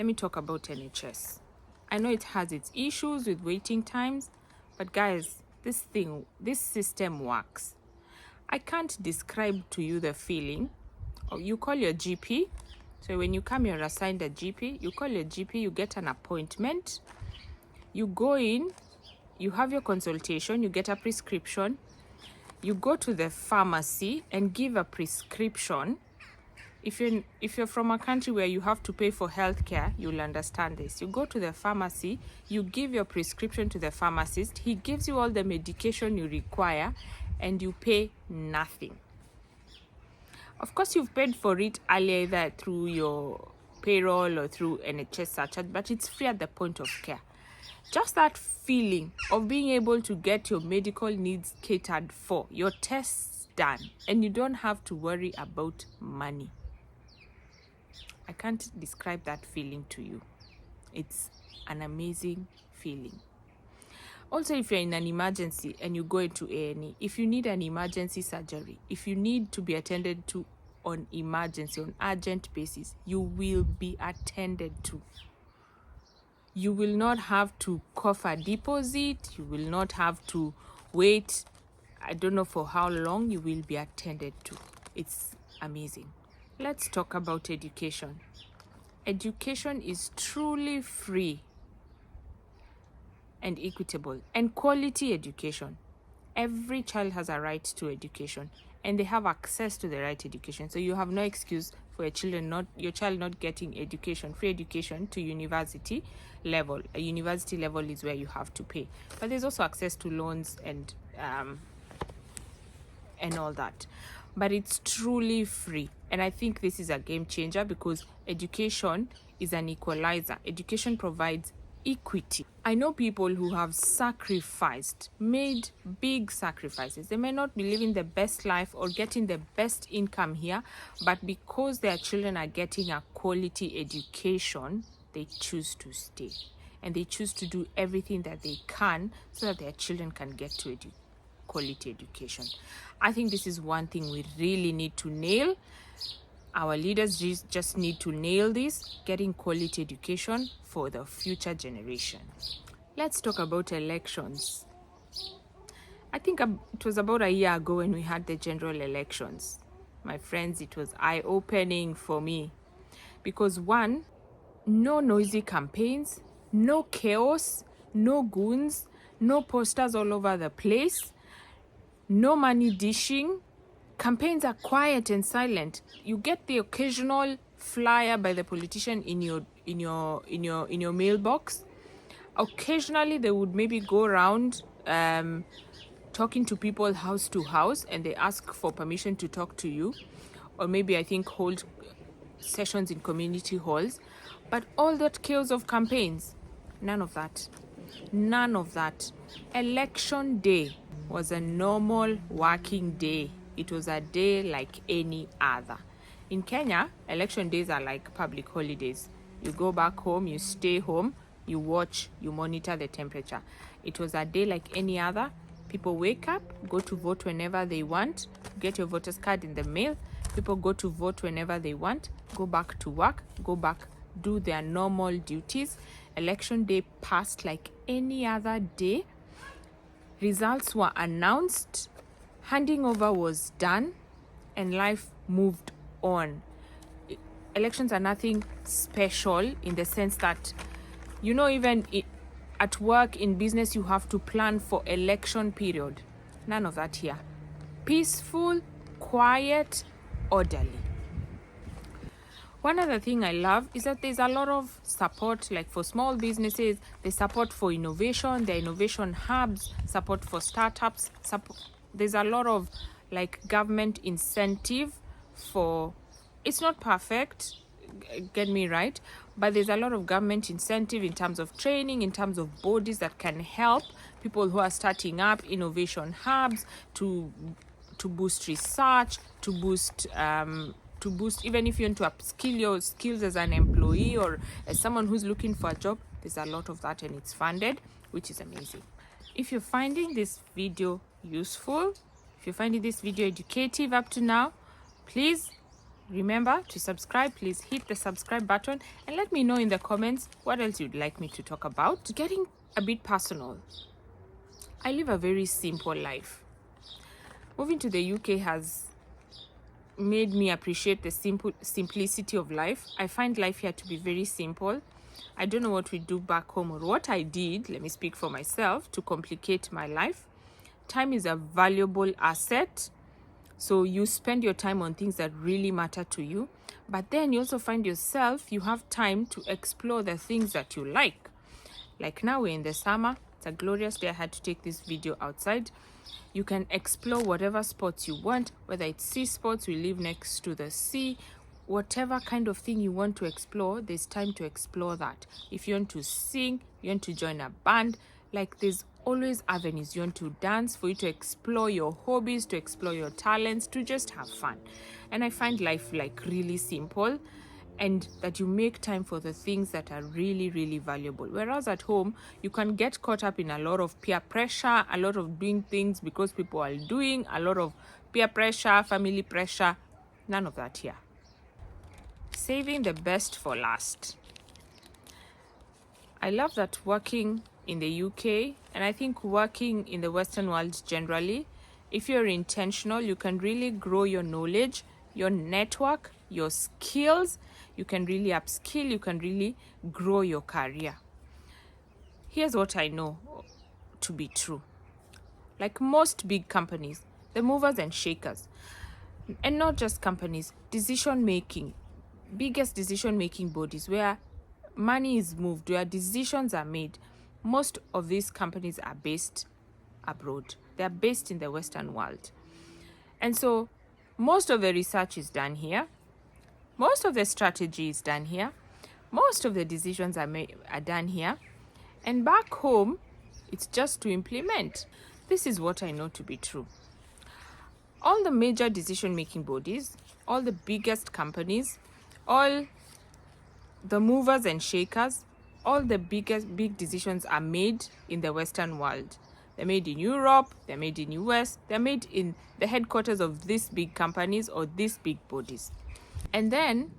let me talk about NHS. I know it has its issues with waiting times, but guys, this system works. I can't describe to you the feeling. You call your GP. So when you come, you're assigned a GP. You call your GP, you get an appointment. You go in, you have your consultation, you get a prescription. You go to the pharmacy and give a prescription. If you're from a country where you have to pay for healthcare, you'll understand this. You go to the pharmacy, you give your prescription to the pharmacist. He gives you all the medication you require, and you pay nothing. Of course, you've paid for it earlier, either through your payroll or through NHS surcharge, but it's free at the point of care. Just that feeling of being able to get your medical needs catered for, your tests done, and you don't have to worry about money. I can't describe that feeling to you. It's an amazing feeling. Also, if you're in an emergency and you go into A&E, if you need an emergency surgery, if you need to be attended to on emergency, on urgent basis, you will be attended to. You will not have to cough a deposit. You will not have to wait, I don't know for how long. You will be attended to. It's amazing. Let's talk about education. Education is truly free and equitable, and quality education. Every child has a right to education, and they have access to the right education. So you have no excuse for your child not getting education, free education to university level. A university level is where you have to pay, but there's also access to loans and all that. But it's truly free, and I think this is a game changer because education is an equalizer. Education provides equity. I know people who have sacrificed, made big sacrifices. They may not be living the best life or getting the best income here, but because their children are getting a quality education, they choose to stay, and they choose to do everything that they can so that their children can get to quality education. I think this is one thing we really need to nail. Our leaders just need to nail this, getting quality education for the future generation. Let's talk about elections. I think it was about a year ago when we had the general elections. My friends, it was eye-opening for me because one, no noisy campaigns, no chaos, no goons, no posters all over the place, no money dishing. Campaigns are quiet and silent. You get the occasional flyer by the politician in your mailbox. Occasionally, they would maybe go around talking to people house to house, and they ask for permission to talk to you, or maybe I think hold sessions in community halls. But all that chaos of campaigns, none of that. None of that. Election day was a normal working day. It was a day like any other. In Kenya, election days are like public holidays. You go back home, you stay home, you watch, you monitor the temperature. It was a day like any other. People wake up, go to vote whenever they want, get your voter's card in the mail. People go to vote whenever they want, go back to work, go back, do their normal duties. Election day passed like any other day. Results were announced. Handing over was done, and life moved on. Elections are nothing special in the sense that, even at work, in business, you have to plan for election period. None of that here. Peaceful, quiet, orderly. One other thing I love is that there's a lot of support, like for small businesses, there's support for innovation, there are innovation hubs, support for startups, there's a lot of government incentive for, it's not perfect, get me right, but there's a lot of government incentive in terms of training, in terms of bodies that can help people who are starting up, innovation hubs to boost research, to boost even if you want to upskill your skills as an employee or as someone who's looking for a job. There's a lot of that, and it's funded, which is amazing. If you're finding this video useful, if you're finding this video educative up to now, please Remember to subscribe. Please hit the subscribe button and let me know in the comments what else you'd like me to talk about. Getting a bit personal, I live a very simple life. Moving to the UK has made me appreciate the simplicity of life. I find life here to be very simple. I don't know what we do back home or what I did, let me speak for myself, to complicate my life. Time is a valuable asset. So you spend your time on things that really matter to you. But then you also find yourself, you have time to explore the things that you like. Like now we're in the summer. It's a glorious day. I had to take this video outside. You can explore whatever sports you want, whether it's sea sports, we live next to the sea, whatever kind of thing you want to explore, there's time to explore that. If you want to sing, you want to join a band, like there's always avenues. You want to dance, for you to explore your hobbies, to explore your talents, to just have fun. And I find life like really simple, and that you make time for the things that are really, really valuable. Whereas at home, you can get caught up in a lot of peer pressure, a lot of doing things because people are doing, a lot of peer pressure, family pressure. None of that here. Saving the best for last. I love that working in the UK, and I think working in the Western world generally, if you're intentional, you can really grow your knowledge, your network, your skills. You can really upskill, you can really grow your career. Here's what I know to be true. Like most big companies, the movers and shakers, and not just companies, biggest decision-making bodies where money is moved, where decisions are made, most of these companies are based abroad. They're based in the Western world. And so most of the research is done here. Most of the strategy is done here. Most of the decisions are done here. And back home, it's just to implement. This is what I know to be true. All the major decision-making bodies, all the biggest companies, all the movers and shakers, all the big decisions are made in the Western world. They're made in Europe, they're made in US, they're made in the headquarters of these big companies or these big bodies. And then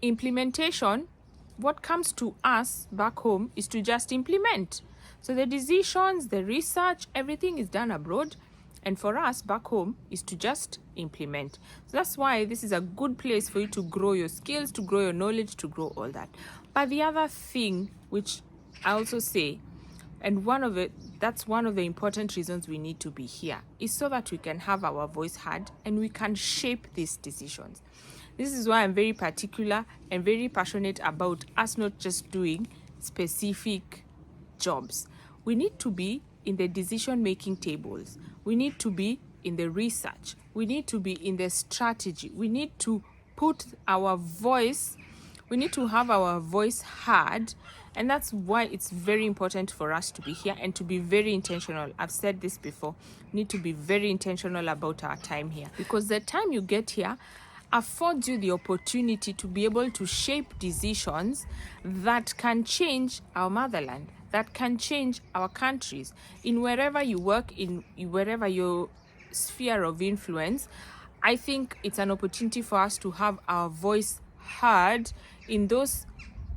implementation, what comes to us back home is to just implement. So the decisions, the research, everything is done abroad. And for us back home is to just implement. So that's why this is a good place for you to grow your skills, to grow your knowledge, to grow all that. But the other thing, which I also say, and that's one of the important reasons we need to be here, is so that we can have our voice heard and we can shape these decisions. This is why I'm very particular and very passionate about us not just doing specific jobs. We need to be in the decision-making tables. We need to be in the research. We need to be in the strategy. We need to put our voice, we need to have our voice heard. And that's why it's very important for us to be here and to be very intentional. I've said this before. We need to be very intentional about our time here, because the time you get here affords you the opportunity to be able to shape decisions that can change our motherland, that can change our countries, in wherever you work, in wherever your sphere of influence. I think it's an opportunity for us to have our voice heard in those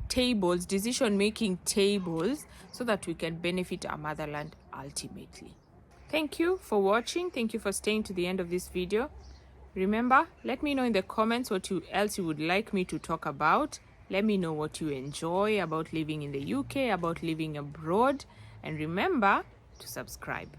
tables, decision-making tables, so that we can benefit our motherland ultimately. Thank you for watching. Thank you for staying to the end of this video. Remember, let me know in the comments what else you would like me to talk about. Let me know what you enjoy about living in the UK, about living abroad. And remember to subscribe.